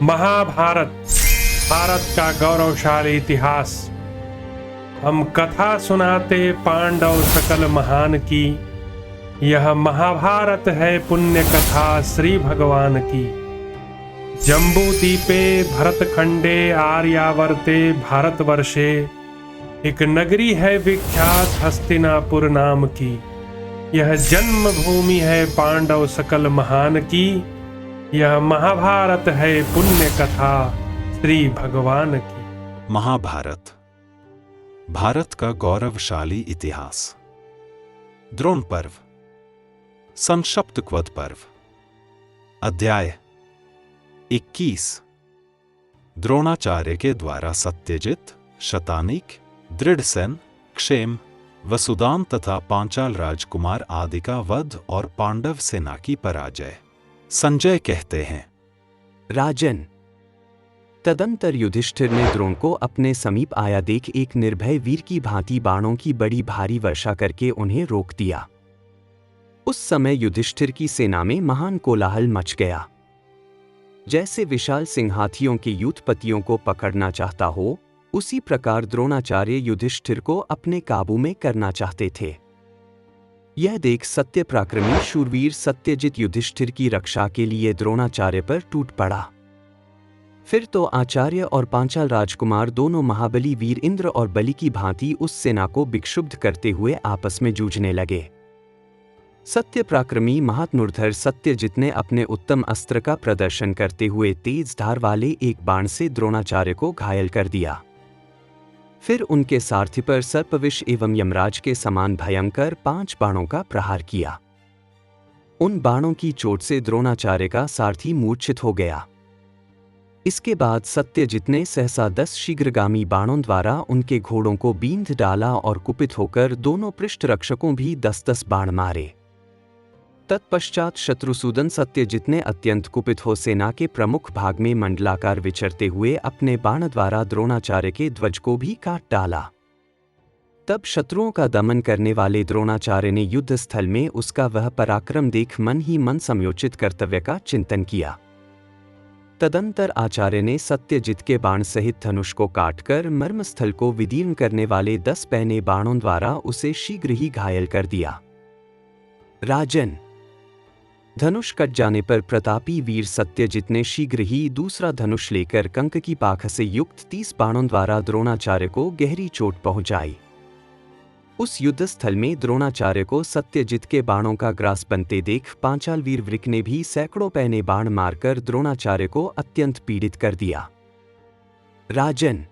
महाभारत भारत का गौरवशाली इतिहास। हम कथा सुनाते पांडव सकल महान की। यह महाभारत है पुण्य कथा श्री भगवान की। जम्बू दीपे भरतखंडे आर्यावर्ते भारतवर्षे एक नगरी है विख्यात हस्तिनापुर नाम की। यह जन्मभूमि है पांडव सकल महान की। यह महाभारत है पुण्य कथा श्री भगवान की। महाभारत भारत का गौरवशाली इतिहास। द्रोण पर्व, संक्षिप्त पर्व। अध्याय 21। द्रोणाचार्य के द्वारा सत्यजित, शतानीक, दृढ़सेन, क्षेम, वसुदान तथा पांचाल राजकुमार आदि का वध और पांडव सेना की पराजय। संजय कहते हैं, राजन, तदंतर युधिष्ठिर ने द्रोण को अपने समीप आया देख एक निर्भय वीर की भांति बाणों की बड़ी भारी वर्षा करके उन्हें रोक दिया। उस समय युधिष्ठिर की सेना में महान कोलाहल मच गया। जैसे विशाल सिंह हाथियों के यूथपतियों को पकड़ना चाहता हो, उसी प्रकार द्रोणाचार्य युधिष्ठिर को अपने काबू में करना चाहते थे। यह देख सत्य पराक्रमी शूरवीर सत्यजित युधिष्ठिर की रक्षा के लिए द्रोणाचार्य पर टूट पड़ा। फिर तो आचार्य और पांचाल राजकुमार दोनों महाबली वीर इंद्र और बलि की भांति उस सेना को विक्षुब्ध करते हुए आपस में जूझने लगे। सत्य पराक्रमी महात्मुर्धर सत्यजित ने अपने उत्तम अस्त्र का प्रदर्शन करते हुए तेज धार वाले एक बाण से द्रोणाचार्य को घायल कर दिया। फिर उनके सारथी पर सर्पविष एवं यमराज के समान भयंकर 5 बाणों का प्रहार किया। उन बाणों की चोट से द्रोणाचार्य का सारथी मूर्छित हो गया। इसके बाद सत्यजित ने सहसा 10 शीघ्रगामी बाणों द्वारा उनके घोड़ों को बींध डाला और कुपित होकर दोनों पृष्ठ रक्षकों भी 10-10 बाण मारे। तत्पश्चात शत्रुसूदन सत्यजित ने अत्यंत कुपित हो सेना के प्रमुख भाग में मंडलाकार विचरते हुए अपने बाण द्वारा द्रोणाचार्य के ध्वज को भी काट डाला। तब शत्रुओं का दमन करने वाले द्रोणाचार्य ने युद्ध स्थल में उसका वह पराक्रम देख मन ही मन समयोचित कर्तव्य का चिंतन किया। तदंतर आचार्य ने सत्यजित के बाण सहित धनुष को काटकर मर्मस्थल को विदीर्ण करने वाले 10 पैने बाणों द्वारा उसे शीघ्र ही घायल कर दिया। राजन, धनुष कट जाने पर प्रतापी वीर सत्यजित ने शीघ्र ही दूसरा धनुष लेकर कंक की पाख से युक्त 30 बाणों द्वारा द्रोणाचार्य को गहरी चोट पहुंचाई। उस युद्ध स्थल में द्रोणाचार्य को सत्यजित के बाणों का ग्रास बनते देख पांचाल वीर वृक ने भी सैकड़ों पैने बाण मारकर द्रोणाचार्य को अत्यंत पीड़ित कर दिया। राजन,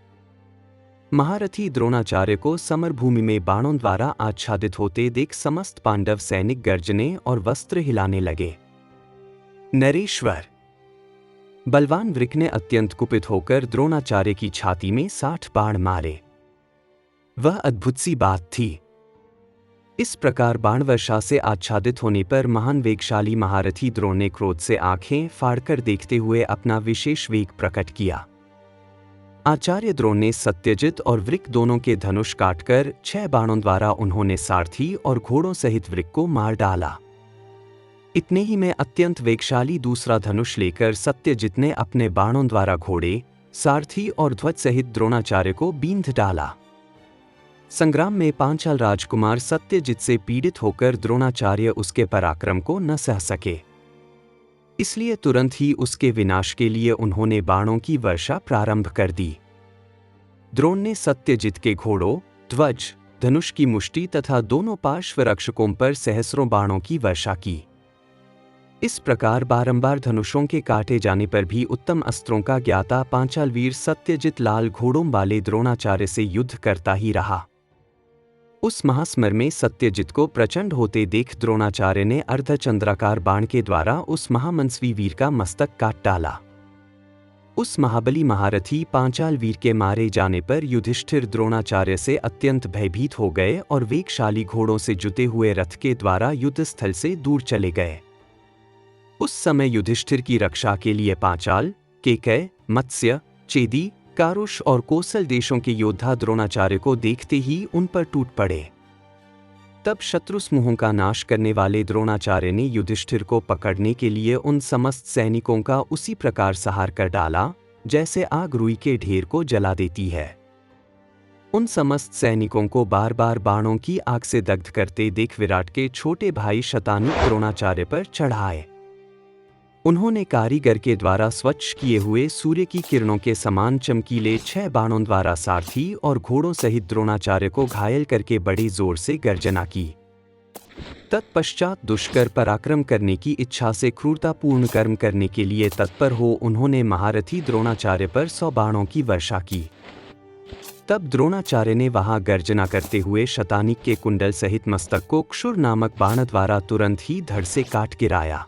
महारथी द्रोणाचार्य को समरभूमि में बाणों द्वारा आच्छादित होते देख समस्त पांडव सैनिक गर्जने और वस्त्र हिलाने लगे। नरेश्वर, बलवान वृक ने अत्यंत कुपित होकर द्रोणाचार्य की छाती में 60 बाण मारे। वह अद्भुत सी बात थी। इस प्रकार बाण वर्षा से आच्छादित होने पर महान वेगशाली महारथी द्रोण ने क्रोध से आंखें फाड़कर देखते हुए अपना विशेष वेग प्रकट किया। आचार्य द्रोण ने सत्यजित और वृक दोनों के धनुष काटकर 6 बाणों द्वारा उन्होंने सारथी और घोड़ों सहित वृक को मार डाला। इतने ही में अत्यंत वेगशाली दूसरा धनुष लेकर सत्यजित ने अपने बाणों द्वारा घोड़े, सारथी और ध्वज सहित द्रोणाचार्य को बींध डाला। संग्राम में पांचाल राजकुमार सत्यजित से पीड़ित होकर द्रोणाचार्य उसके पराक्रम को न सह सके, इसलिए तुरंत ही उसके विनाश के लिए उन्होंने बाणों की वर्षा प्रारंभ कर दी। द्रोण ने सत्यजित के घोड़ों, ध्वज, धनुष की मुष्टि तथा दोनों पार्श्व रक्षकों पर सहस्रों बाणों की वर्षा की। इस प्रकार बारंबार धनुषों के काटे जाने पर भी उत्तम अस्त्रों का ज्ञाता पांचाल वीर सत्यजित लाल घोड़ों वाले द्रोणाचार्य से युद्ध करता ही रहा। उस महास्मर में सत्यजित को प्रचंड होते देख द्रोणाचार्य ने अर्धचंद्राकार बाण के द्वारा उस महामनस्वी वीर का मस्तक काट डाला। उस महाबली महारथी पांचाल वीर के मारे जाने पर युधिष्ठिर द्रोणाचार्य से अत्यंत भयभीत हो गए और वेगशाली घोड़ों से जुते हुए रथ के द्वारा युद्ध स्थल से दूर चले गए। उस समय युधिष्ठिर की रक्षा के लिए पांचाल, केकय, मत्स्य, चेदी, कारुष और कोसल देशों के योद्धा द्रोणाचार्य को देखते ही उन पर टूट पड़े। तब शत्रु समूहों का नाश करने वाले द्रोणाचार्य ने युधिष्ठिर को पकड़ने के लिए उन समस्त सैनिकों का उसी प्रकार संहार कर डाला जैसे आग रुई के ढेर को जला देती है। उन समस्त सैनिकों को बार बार बाणों की आग से दग्ध करते देख विराट के छोटे भाई शतानू द्रोणाचार्य पर चढ़ाए। उन्होंने कारीगर के द्वारा स्वच्छ किए हुए सूर्य की किरणों के समान चमकीले 6 बाणों द्वारा सारथी और घोड़ों सहित द्रोणाचार्य को घायल करके बड़ी जोर से गर्जना की। तत्पश्चात दुष्कर पराक्रम करने की इच्छा से क्रूरतापूर्ण कर्म करने के लिए तत्पर हो उन्होंने महारथी द्रोणाचार्य पर 100 बाणों की वर्षा की। तब द्रोणाचार्य ने वहां गर्जना करते हुए शतानिक के कुंडल सहित मस्तक को क्षुर नामक बाण द्वारा तुरंत ही धड़ से काट गिराया।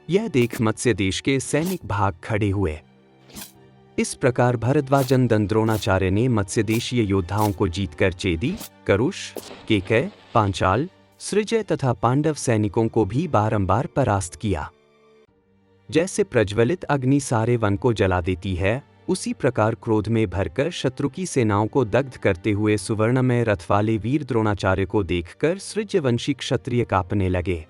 यह देख मत्स्य देश के सैनिक भाग खड़े हुए। इस प्रकार भरद्वाजनंदन द्रोणाचार्य ने मत्स्य देशीय योद्धाओं को जीतकर चेदी, करुष, केकय, पांचाल, सृजय तथा पांडव सैनिकों को भी बारंबार परास्त किया। जैसे प्रज्वलित अग्नि सारे वन को जला देती है, उसी प्रकार क्रोध में भरकर शत्रु की सेनाओं को दग्ध करते हुए सुवर्णमय रथ वाले वीर द्रोणाचार्य को देखकर सृज्यवंशी क्षत्रिय कांपने लगे।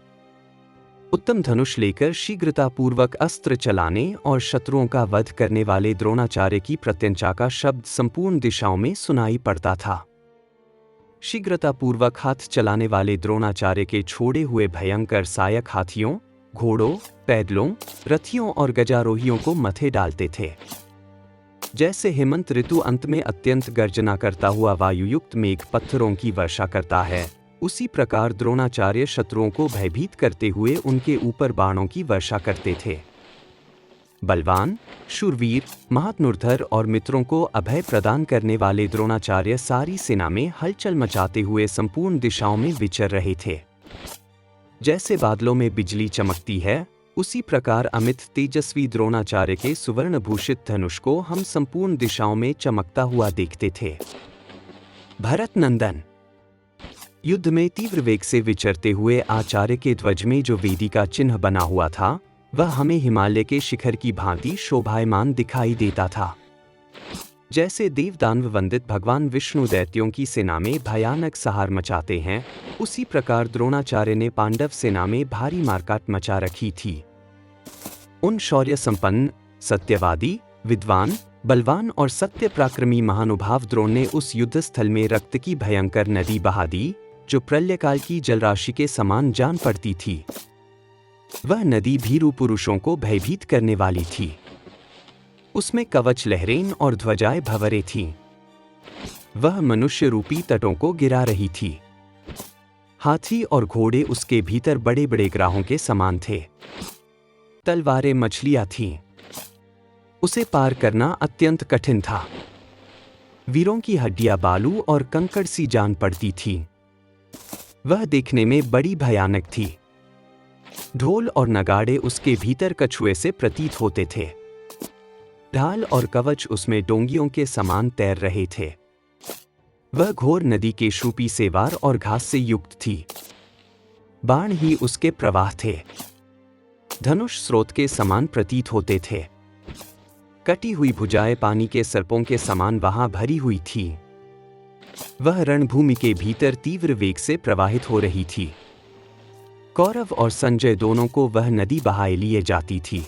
उत्तम धनुष लेकर शीघ्रतापूर्वक अस्त्र चलाने और शत्रुओं का वध करने वाले द्रोणाचार्य की प्रत्यंचा का शब्द संपूर्ण दिशाओं में सुनाई पड़ता था। शीघ्रतापूर्वक हाथ चलाने वाले द्रोणाचार्य के छोड़े हुए भयंकर सहायक हाथियों, घोड़ों, पैदलों, रथियों और गजारोहियों को मथे डालते थे। जैसे हेमंत ऋतु अंत में अत्यंत गर्जना करता हुआ वायुयुक्त मेघ पत्थरों की वर्षा करता है, उसी प्रकार द्रोणाचार्य शत्रुओं को भयभीत करते हुए उनके ऊपर बाणों की वर्षा करते थे। बलवान, शूरवीर, महात्नुर्धर और मित्रों को अभय प्रदान करने वाले द्रोणाचार्य सारी सेना में हलचल मचाते हुए संपूर्ण दिशाओं में विचर रहे थे। जैसे बादलों में बिजली चमकती है, उसी प्रकार अमित तेजस्वी द्रोणाचार्य के सुवर्ण भूषित धनुष को हम संपूर्ण दिशाओं में चमकता हुआ देखते थे। भरत नंदन, युद्ध में तीव्र वेग से विचरते हुए आचार्य के ध्वज में जो वेदी का चिन्ह बना हुआ था, वह हमें हिमालय के शिखर की भांति शोभायमान दिखाई देता था। जैसे देवदानव वंदित भगवान विष्णु दैत्यों की सेना में भयानक सहार मचाते हैं, उसी प्रकार द्रोणाचार्य ने पांडव सेना में भारी मारकाट मचा रखी थी। उन शौर्य संपन्न, सत्यवादी, विद्वान, बलवान और सत्य पराक्रमी महानुभाव द्रोण ने उस युद्ध स्थल में रक्त की भयंकर नदी बहा दी, जो प्रलयकाल की जलराशि के समान जान पड़ती थी। वह नदी भीरू पुरुषों को भयभीत करने वाली थी। उसमें कवच लहरें और ध्वजाएं भंवरे थीं। वह मनुष्य रूपी तटों को गिरा रही थी। हाथी और घोड़े उसके भीतर बड़े बड़े ग्राहों के समान थे। तलवारें मछलियां थीं। उसे पार करना अत्यंत कठिन था। वीरों की हड्डियां बालू और कंकड़ सी जान पड़ती थीं। वह देखने में बड़ी भयानक थी। ढोल और नगाड़े उसके भीतर कछुए से प्रतीत होते थे। ढाल और कवच उसमें डोंगियों के समान तैर रहे थे। वह घोर नदी के शूपी सेवार और घास से युक्त थी। बाण ही उसके प्रवाह थे। धनुष स्रोत के समान प्रतीत होते थे। कटी हुई भुजाएं पानी के सर्पों के समान वहां भरी हुई थी। वह रणभूमि के भीतर तीव्र वेग से प्रवाहित हो रही थी। कौरव और संजय दोनों को वह नदी बहाए लिए जाती थी।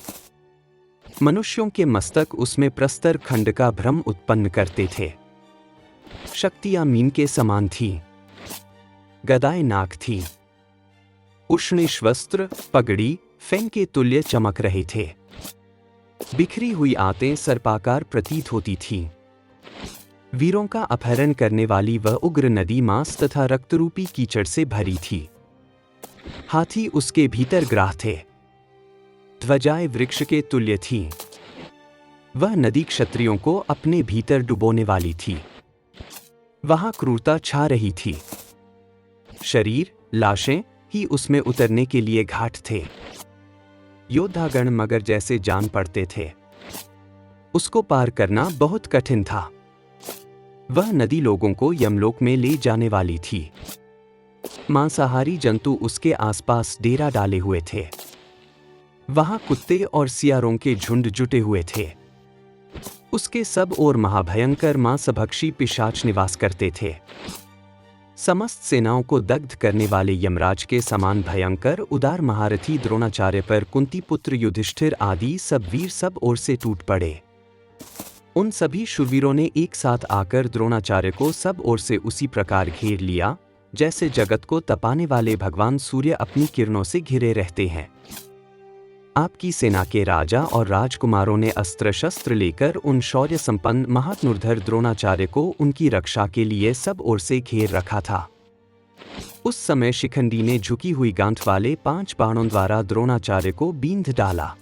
मनुष्यों के मस्तक उसमें प्रस्तर खंड का भ्रम उत्पन्न करते थे। शक्तियां मीन के समान थीं। गदाएं नाग थीं। उष्णेश वस्त्र, पगड़ी, फैन के तुल्य चमक रहे थे। बिखरी हुई आंतें सर्पाकार प्रतीत होती थीं। वीरों का अपहरण करने वाली वह उग्र नदी मांस तथा रक्तरूपी कीचड़ से भरी थी। हाथी उसके भीतर ग्राह थे। ध्वजाएं वृक्ष के तुल्य थीं। वह नदी क्षत्रियों को अपने भीतर डुबोने वाली थी। वहां क्रूरता छा रही थी। शरीर, लाशें ही उसमें उतरने के लिए घाट थे। योद्धागण मगर जैसे जान पड़ते थे। उसको पार करना बहुत कठिन था। वह नदी लोगों को यमलोक में ले जाने वाली थी। मांसाहारी जंतु उसके आसपास डेरा डाले हुए थे। वहां कुत्ते और सियारों के झुंड जुटे हुए थे। उसके सब ओर महाभयंकर मांसभक्षी पिशाच निवास करते थे। समस्त सेनाओं को दग्ध करने वाले यमराज के समान भयंकर उदार महारथी द्रोणाचार्य पर कुंती पुत्र युधिष्ठिर आदि सब वीर सब ओर से टूट पड़े। उन सभी शूरवीरों ने एक साथ आकर द्रोणाचार्य को सब ओर से उसी प्रकार घेर लिया जैसे जगत को तपाने वाले भगवान सूर्य अपनी किरणों से घिरे रहते हैं। आपकी सेना के राजा और राजकुमारों ने अस्त्र शस्त्र लेकर उन शौर्य संपन्न महात्मुर्धर द्रोणाचार्य को उनकी रक्षा के लिए सब ओर से घेर रखा था। उस समय शिखंडी ने झुकी हुई गांठ वाले 5 बाणों द्वारा द्रोणाचार्य को बींध डाला।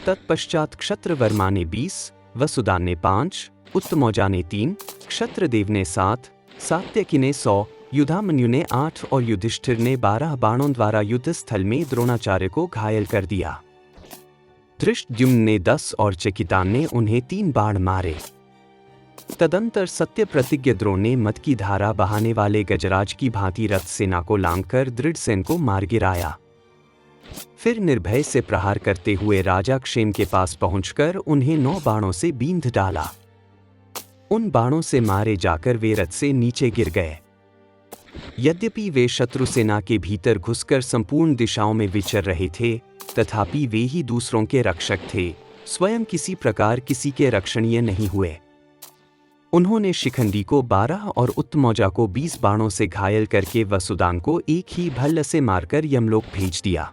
तत्पश्चात क्षत्रवर्मा ने 20, वसुदान ने 5, उत्तमौजा ने 3, क्षत्रदेव ने 7, सात्यकी ने 100, युधामन्यु ने 8 और युधिष्ठिर ने 12 बाणों द्वारा युद्ध स्थल में द्रोणाचार्य को घायल कर दिया। धृष्टद्युम्न ने 10 और चेकितान ने उन्हें 3 बाण मारे। तदंतर सत्य प्रतिज्ञ द्रोण ने मद की धारा बहाने वाले गजराज की भांति रथ सेना को लांघकर दृढ़सेन को मार गिराया। फिर निर्भय से प्रहार करते हुए राजा क्षेम के पास पहुंचकर उन्हें 9 बाणों से बींध डाला। उन बाणों से मारे जाकर वे रथ से नीचे गिर गए। यद्यपि वे शत्रु सेना के भीतर घुसकर संपूर्ण दिशाओं में विचर रहे थे, तथापि वे ही दूसरों के रक्षक थे, स्वयं किसी प्रकार किसी के रक्षणीय नहीं हुए। उन्होंने शिखंडी को 12 और उत्तमौजा को 20 बाणों से घायल करके वसुदान को एक ही भल्ल से मारकर यमलोक भेज दिया।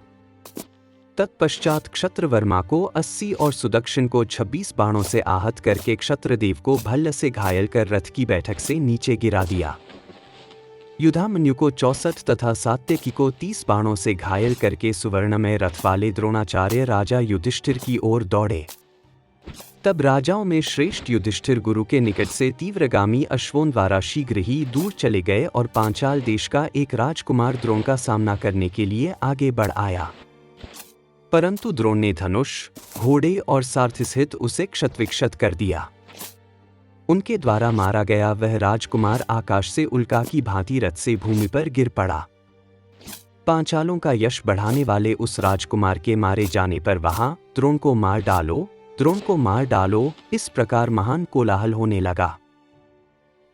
तत्पश्चात क्षत्रवर्मा को 80 और सुदक्षिण को 26 बाणों से आहत करके क्षत्रदेव को भल्ल से घायल कर रथ की बैठक से नीचे गिरा दिया। युधामन्यु को 64 तथा सात्यकी को 30 बाणों से घायल करके सुवर्णमय रथ वाले द्रोणाचार्य राजा युधिष्ठिर की ओर दौड़े। तब राजाओं में श्रेष्ठ युधिष्ठिर गुरु के निकट से तीव्रगामी अश्वों द्वारा शीघ्र ही दूर चले गए और पांचाल देश का एक राजकुमार द्रोण का सामना करने के लिए आगे बढ़ आया। परंतु द्रोण ने धनुष, घोड़े और सारथी सहित उसे क्षतविक्षत कर दिया। उनके द्वारा मारा गया वह राजकुमार आकाश से उल्का की भांति रथ से भूमि पर गिर पड़ा। पांचालों का यश बढ़ाने वाले उस राजकुमार के मारे जाने पर वहां द्रोण को मार डालो, द्रोण को मार डालो, इस प्रकार महान कोलाहल होने लगा।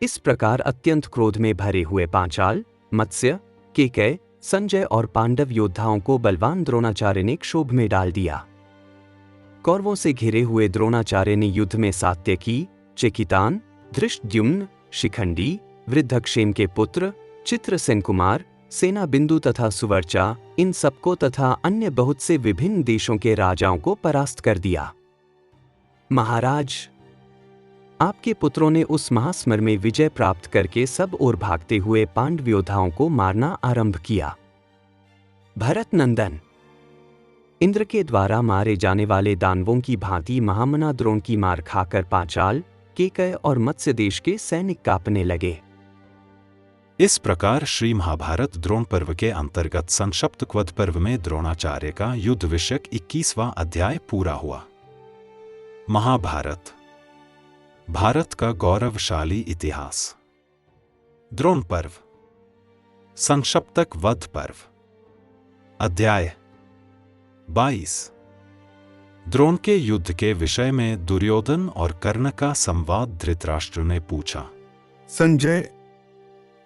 इस प्रकार अत्यंत क्रोध में भरे हुए पांचाल, मत्स्य, केकय, संजय और पांडव योद्धाओं को बलवान द्रोणाचार्य ने क्षोभ में डाल दिया। कौरवों से घिरे हुए द्रोणाचार्य ने युद्ध में सात्यकी, चेकितान, धृष्टद्युम्न, शिखंडी, वृद्धक्षेम के पुत्र, चित्रसेन कुमार, सेना बिंदु तथा सुवर्चा, इन सबको तथा अन्य बहुत से विभिन्न देशों के राजाओं को परास्त कर दिया। महाराज, आपके पुत्रों ने उस महास्मर में विजय प्राप्त करके सब ओर भागते हुए पांडव योद्धाओं को मारना आरंभ किया। भरत नंदन, इंद्र के द्वारा मारे जाने वाले दानवों की भांति महामना द्रोण की मार खाकर पांचाल, केकय और मत्स्य देश के सैनिक कांपने लगे। इस प्रकार श्री महाभारत द्रोण पर्व के अंतर्गत संक्षिप्त वध पर्व में द्रोणाचार्य का युद्ध विषयक 21वां अध्याय पूरा हुआ। महाभारत, भारत का गौरवशाली इतिहास। द्रोण पर्व, संक्षिप्त वध पर्व। अध्याय 22। द्रोण के युद्ध के विषय में दुर्योधन और कर्ण का संवाद। धृतराष्ट्र ने पूछा, संजय,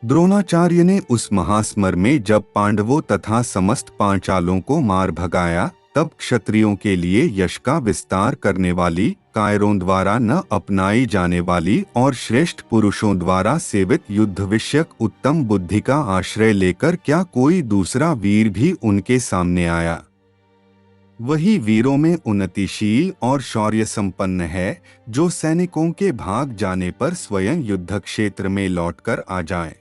द्रोणाचार्य ने उस महास्मर में जब पांडवों तथा समस्त पांचालों को मार भगाया, तब क्षत्रियों के लिए यश का विस्तार करने वाली, कायरों द्वारा न अपनाई जाने वाली और श्रेष्ठ पुरुषों द्वारा सेवित युद्ध विषयक उत्तम बुद्धि का आश्रय लेकर क्या कोई दूसरा वीर भी उनके सामने आया? वही वीरों में उन्नतिशील और शौर्य संपन्न है, जो सैनिकों के भाग जाने पर स्वयं युद्ध क्षेत्र में लौटकर आ जाए।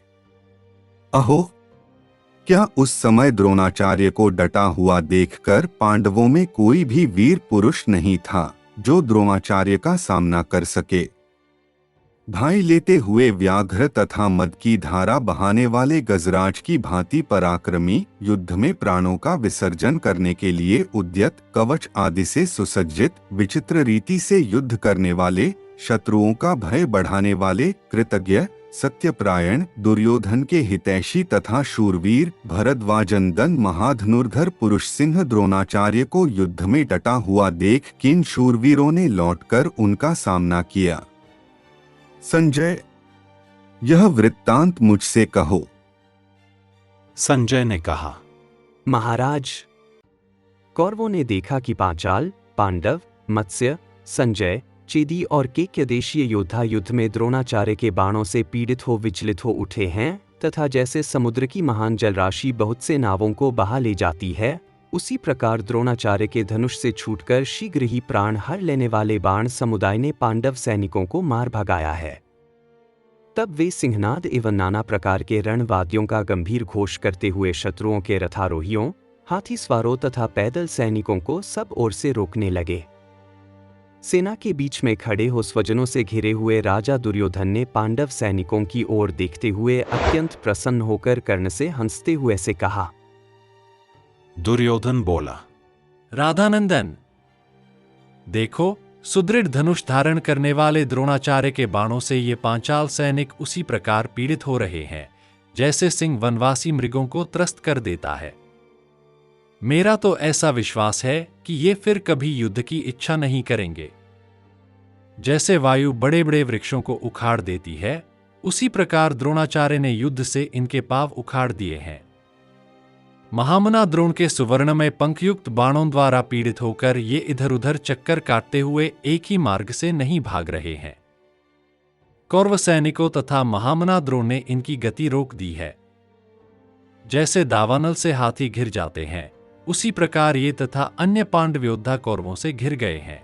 अहो, क्या उस समय द्रोणाचार्य को डटा हुआ देखकर पांडवों में कोई भी वीर पुरुष नहीं था जो द्रोणाचार्य का सामना कर सके? भाई लेते हुए व्याघ्र तथा मद की धारा बहाने वाले गजराज की भांति पराक्रमी, युद्ध में प्राणों का विसर्जन करने के लिए उद्यत, कवच आदि से सुसज्जित, विचित्र रीति से युद्ध करने वाले, शत्रुओं का भय बढ़ाने वाले, कृतज्ञ, सत्यप्रायण, दुर्योधन के हितैषी तथा शूरवीर, भरद्वाजनंदन महाधनुर्धर पुरुष सिंह द्रोणाचार्य को युद्ध में डटा हुआ देख किन शूरवीरों ने लौटकर उनका सामना किया? संजय, यह वृत्तांत मुझसे कहो। संजय ने कहा, महाराज, कौरवों ने देखा कि पांचाल, पांडव, मत्स्य, संजय, चेदी और केकय देशीय योद्धा युद्ध में द्रोणाचार्य के बाणों से पीड़ित हो विचलित हो उठे हैं, तथा जैसे समुद्र की महान जलराशि बहुत से नावों को बहा ले जाती है, उसी प्रकार द्रोणाचार्य के धनुष से छूटकर शीघ्र ही प्राण हर लेने वाले बाण समुदाय ने पांडव सैनिकों को मार भगाया है। तब वे सिंहनाद एवं नाना प्रकार के रणवाद्यों का गंभीर घोष करते हुए शत्रुओं के रथारोहियों, हाथी सवारों तथा पैदल सैनिकों को सब ओर से रोकने लगे। सेना के बीच में खड़े हो स्वजनों से घिरे हुए राजा दुर्योधन ने पांडव सैनिकों की ओर देखते हुए अत्यंत प्रसन्न होकर कर्ण से हंसते हुए से कहा। दुर्योधन बोला, राधानंदन, देखो, सुदृढ़ धनुष धारण करने वाले द्रोणाचार्य के बाणों से ये पांचाल सैनिक उसी प्रकार पीड़ित हो रहे हैं जैसे सिंह वनवासी मृगों को त्रस्त कर देता है। मेरा तो ऐसा विश्वास है कि ये फिर कभी युद्ध की इच्छा नहीं करेंगे। जैसे वायु बड़े बड़े वृक्षों को उखाड़ देती है, उसी प्रकार द्रोणाचार्य ने युद्ध से इनके पांव उखाड़ दिए हैं। महामना द्रोण के सुवर्णमय पंखयुक्त बाणों द्वारा पीड़ित होकर ये इधर उधर चक्कर काटते हुए एक ही मार्ग से नहीं भाग रहे हैं। कौरव सैनिकों तथा महामना द्रोण ने इनकी गति रोक दी है। जैसे दावानल से हाथी घिर जाते हैं, उसी प्रकार ये तथा अन्य पांडव योद्धा कौरवों से घिर गए हैं।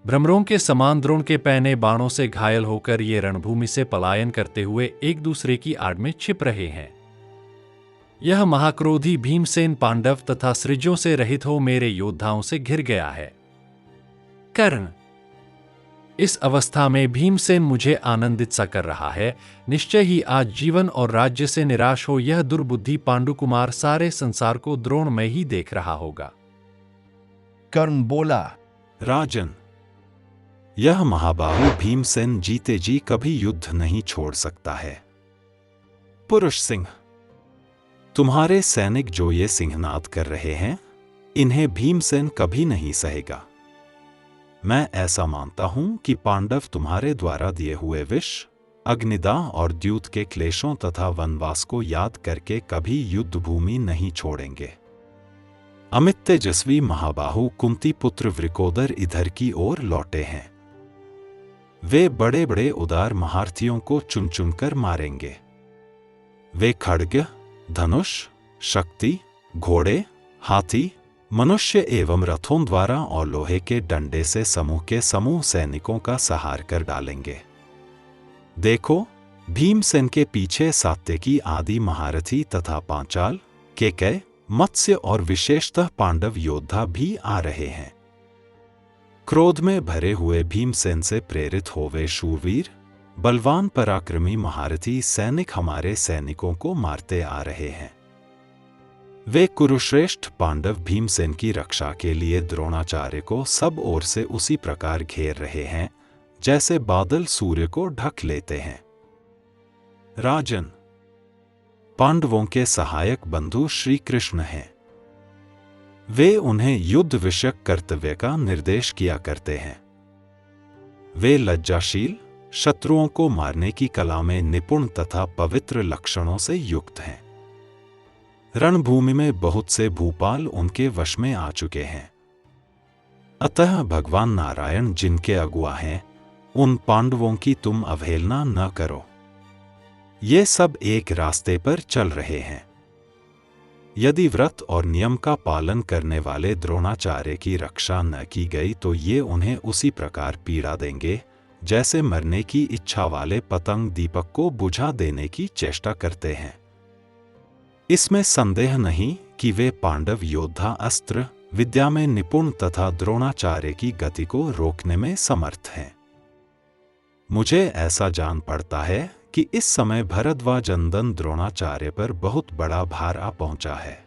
भ्रमरों के समान द्रोण के पैने बाणों से घायल होकर ये रणभूमि से पलायन करते हुए एक दूसरे की आड़ में छिप रहे हैं। यह महाक्रोधी भीमसेन पांडव तथा सृजों से रहित हो मेरे योद्धाओं से घिर गया है। कर्ण, इस अवस्था में भीमसेन मुझे आनंदित सा कर रहा है। निश्चय ही आज जीवन और राज्य से निराश हो यह दुर्बुद्धि पांडुकुमार सारे संसार को द्रोण में ही देख रहा होगा। कर्ण बोला, राजन, यह महाबाहु भीमसेन जीते जी कभी युद्ध नहीं छोड़ सकता है। पुरुष सिंह, तुम्हारे सैनिक जो ये सिंहनाद कर रहे हैं, इन्हें भीमसेन कभी नहीं सहेगा। मैं ऐसा मानता हूं कि पांडव तुम्हारे द्वारा दिए हुए विष, अग्निदाह और द्यूत के क्लेशों तथा वनवास को याद करके कभी युद्ध भूमि नहीं छोड़ेंगे। अमित तेजस्वी महाबाहु कुंती पुत्र वृकोदर इधर की ओर लौटे हैं। वे बड़े बड़े उदार महारथियों को चुन चुनकर मारेंगे। वे खड्ग, धनुष, शक्ति, घोड़े, हाथी, मनुष्य एवं रथों द्वारा और लोहे के डंडे से समूह के समूह सैनिकों का संहार कर डालेंगे। देखो, भीमसेन के पीछे सात्यकी आदि महारथी तथा पांचाल, केकय, मत्स्य और विशेषतः पांडव योद्धा भी आ रहे हैं। क्रोध में भरे हुए भीमसेन से प्रेरित हो वे शूरवीर, बलवान पराक्रमी महारथी सैनिक हमारे सैनिकों को मारते आ रहे हैं। वे कुरुश्रेष्ठ पांडव भीमसेन की रक्षा के लिए द्रोणाचार्य को सब ओर से उसी प्रकार घेर रहे हैं जैसे बादल सूर्य को ढक लेते हैं। राजन, पांडवों के सहायक बंधु श्री कृष्ण हैं। वे उन्हें युद्ध विषयक कर्तव्य का निर्देश किया करते हैं। वे लज्जाशील, शत्रुओं को मारने की कला में निपुण तथा पवित्र लक्षणों से युक्त हैं। रणभूमि में बहुत से भूपाल उनके वश में आ चुके हैं। अतः भगवान नारायण जिनके अगुआ हैं, उन पांडवों की तुम अवहेलना न करो। ये सब एक रास्ते पर चल रहे हैं। यदि व्रत और नियम का पालन करने वाले द्रोणाचार्य की रक्षा न की गई तो ये उन्हें उसी प्रकार पीड़ा देंगे जैसे मरने की इच्छा वाले पतंग दीपक को बुझा देने की चेष्टा करते हैं। इसमें संदेह नहीं कि वे पांडव योद्धा अस्त्र विद्या में निपुण तथा द्रोणाचार्य की गति को रोकने में समर्थ हैं। मुझे ऐसा जान पड़ता है कि इस समय भरद्वाज नंदन द्रोणाचार्य पर बहुत बड़ा भार आ पहुंचा है।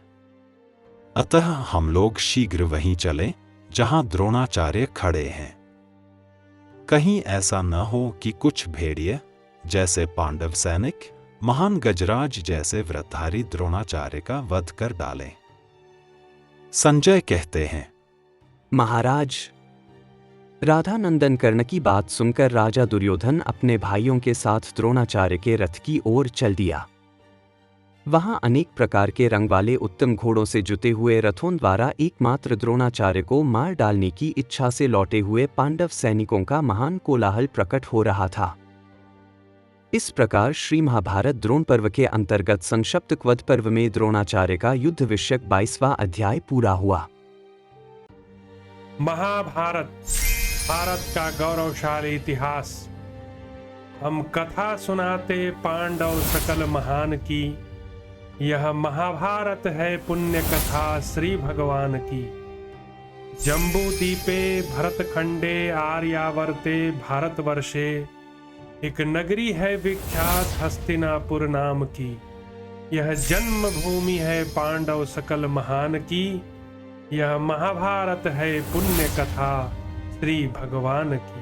अतः हम लोग शीघ्र वहीं चलें जहां द्रोणाचार्य खड़े हैं। कहीं ऐसा न हो कि कुछ भेड़िए जैसे पांडव सैनिक महान गजराज जैसे व्रतधारी द्रोणाचार्य का वध कर डालें। संजय कहते हैं, महाराज, राधानंदन कर्ण की बात सुनकर राजा दुर्योधन अपने भाइयों के साथ द्रोणाचार्य के रथ की ओर चल दिया। वहां अनेक प्रकार के रंग वाले उत्तम घोड़ों से जुते हुए रथों द्वारा एकमात्र द्रोणाचार्य को मार डालने की इच्छा से लौटे हुए पांडव सैनिकों का महान कोलाहल प्रकट हो रहा था। इस प्रकार श्री महाभारत द्रोण पर्व के अंतर्गत संक्षिप्त वध पर्व में द्रोणाचार्य का युद्ध विषयक 22वां अध्याय पूरा हुआ। महाभारत भारत का गौरवशाली इतिहास। हम कथा सुनाते पांडव सकल महान की, यह महाभारत है पुण्य कथा श्री भगवान की। जम्बू दीपे भरतखंडे आर्यावर्ते भारतवर्षे, एक नगरी है विख्यात हस्तिनापुर नाम की। यह जन्म भूमि है पांडव सकल महान की, यह महाभारत है पुण्य कथा श्री भगवान की।